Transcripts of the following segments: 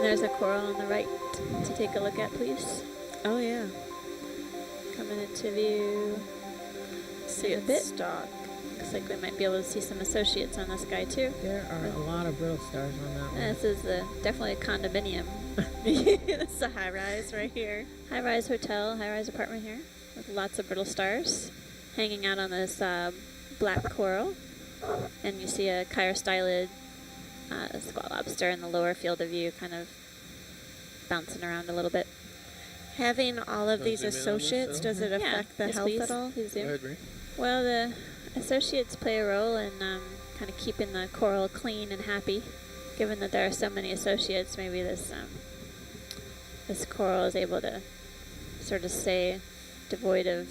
there's a coral on the right to take a look at, please. Oh, yeah. Coming into view. See a its bit. stalk. Looks like we might be able to see some associates on this guy too. There are a lot of brittle stars on that one. This is definitely a condominium. This is a high-rise right here. High-rise hotel, high-rise apartment here with lots of brittle stars hanging out on this black coral. And you see a chirostylid squat lobster in the lower field of view, kind of bouncing around a little bit. Having all of these associates, does it affect the health at all? Please do. Go ahead, Bree. Well, the associates play a role in kind of keeping the coral clean and happy. Given that there are so many associates, maybe this coral is able to sort of stay devoid of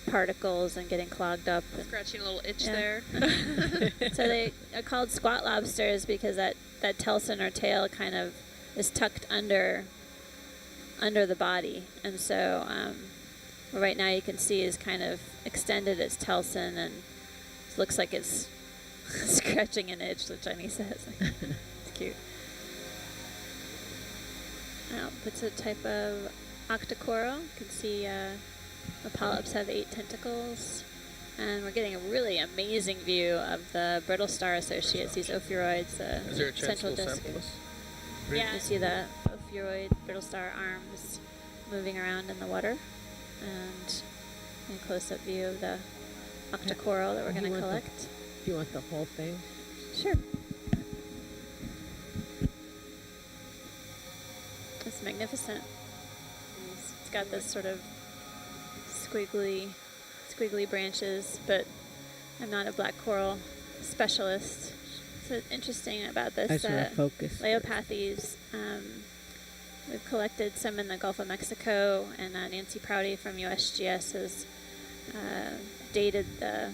particles and getting clogged up. Scratching a little itch there. So they are called squat lobsters because that telson or tail kind of is tucked under the body, and so right now you can see is kind of extended its telson, and it looks like it's scratching an itch, which Jenny says. It's cute. It's a type of octocoral. You can see the polyps have 8 tentacles, and we're getting a really amazing view of the brittle star associates, these ophiuroids. Is there a chance central we'll disc. sample this? Yeah, you see the ophiuroid brittle star arms moving around in the water, and a close-up view of the octocoral that we're going to collect. Do you want the whole thing? Sure. It's magnificent. It's got this sort of squiggly branches, but I'm not a black coral specialist. So interesting about this Leopathes. We've collected some in the Gulf of Mexico, and Nancy Prouty from USGS has dated the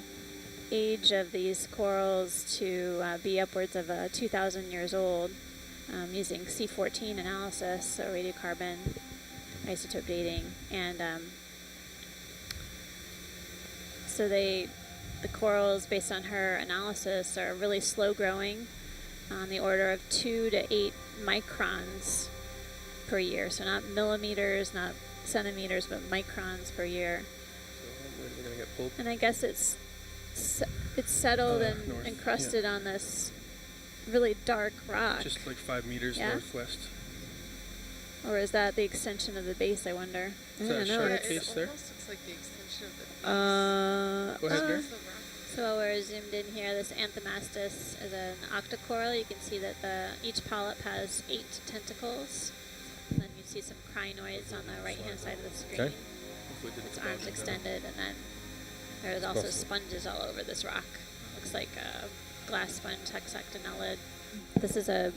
age of these corals to be upwards of 2,000 years old using C14 analysis, so radiocarbon isotope dating, and so the corals, based on her analysis, are really slow growing, on the order of 2 to 8 microns per year. So not millimeters, not centimeters, but microns per year. So where's it going to get pulled? And I guess it's settled and north, encrusted on this really dark rock. Just like 5 meters northwest. Or is that the extension of the base, I wonder? Is that a shark It case there? almost looks like the extension of the base. Go ahead, Gary. So while we're zoomed in here, this Anthomastus is an octocoral. You can see that each polyp has 8 tentacles. And then you see some crinoids on the right-hand side of the screen. Okay. Its arms extended, and then there's also sponges all over this rock. Looks like a glass sponge, hexactinellid. This is a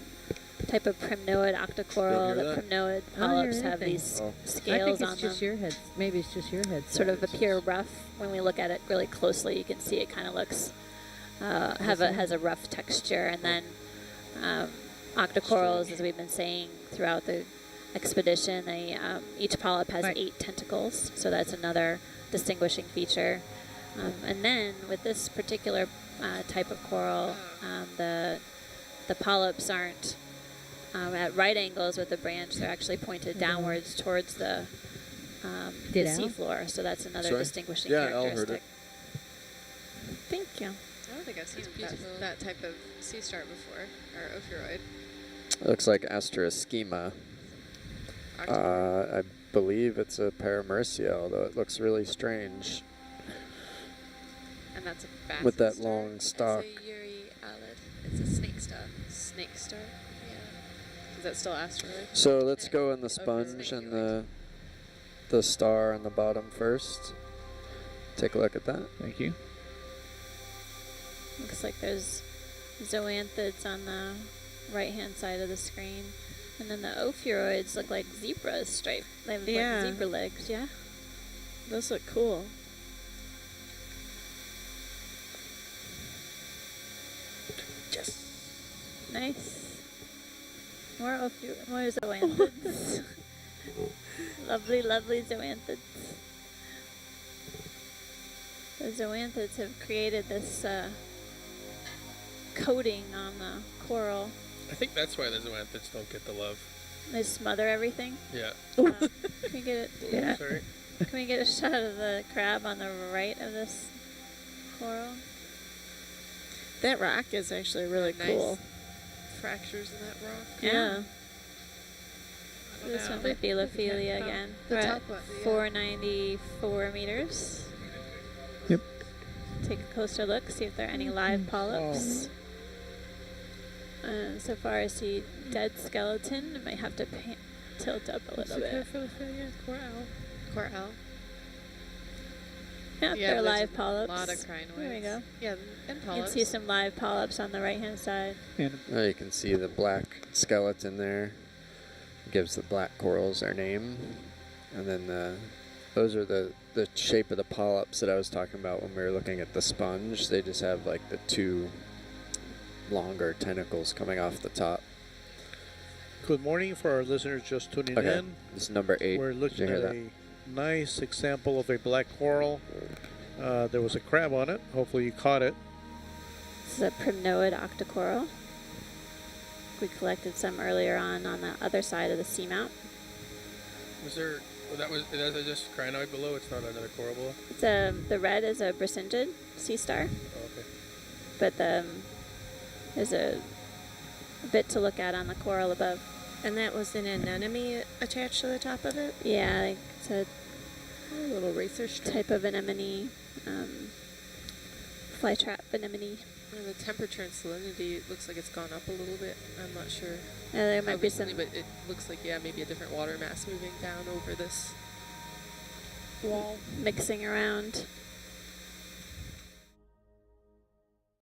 type of primnoid octocoral. The primnoid polyps have these scales on them. I think it's just your head. Maybe it's just your head. Sort of appear rough. When we look at it really closely, you can see it kind of looks has a rough texture. And then octocorals, as we've been saying throughout the expedition, each polyp has 8 tentacles, so that's another distinguishing feature. And then with this particular type of coral, the polyps aren't at right angles with the branch. They're actually pointed downwards towards the seafloor, so that's another distinguishing characteristic. Thank you. I don't think I've seen that type of sea star before, or ophiuroid. It looks like Asteroschema. I believe it's a Paramercia, although it looks really strange. And that's a basset with that star. long stalk. It's a Uri-alid. It's a snake star. Snake star? Yeah. Is that still asteroid? So let's go in the sponge and the star on the bottom first. Take a look at that. Thank you. Looks like there's zoanthids on the right-hand side of the screen. And then the ophiuroids look like zebras striped. They have like zebra legs, yeah? Those look cool. Yes. Nice. More zoanthids. Lovely, lovely zoanthids. The zoanthids have created this coating on the coral. I think that's why the zoanthids don't get the love. They smother everything. Yeah. Can we get it? Oh, Yeah. sorry. Can we get a shot of the crab on the right of this coral? That rock is actually really Nice cool. fractures in that rock. Yeah. This know. one might be Lophelia again. The We're at top one, yeah. 494 meters. Yep. Take a closer look, see if there are any live polyps. So far I see dead skeleton. I might have to tilt up a little bit. Coral. Yeah, Yeah, there are there's live a polyps. lot of crinoids. There we go. Yeah, and You polyps. can see some live polyps on the right-hand side. And Oh, you can see the black skeleton there. Gives the black corals their name. And then those are the shape of the polyps that I was talking about when we were looking at the sponge. They just have like the two longer tentacles coming off the top. Good morning for our listeners just tuning in. This is number 8. We're Did looking you hear at that? a nice example of a black coral. There was a crab on it. Hopefully you caught it. This is a primnoid octocoral. We collected some earlier on the other side of the seamount. Was there? Well, that just crinoid below. It's not another coral below. It's the red is a bracingid sea star, Oh, okay. but there's a bit to look at on the coral above. And that was an anemone attached to the top of it? Yeah, like it's a little racer strip. type of anemone, flytrap anemone. And the temperature and salinity looks like it's gone up a little bit. I'm not sure. There might how be some recently, but it looks like, yeah, maybe a different water mass moving down over this wall. mixing around.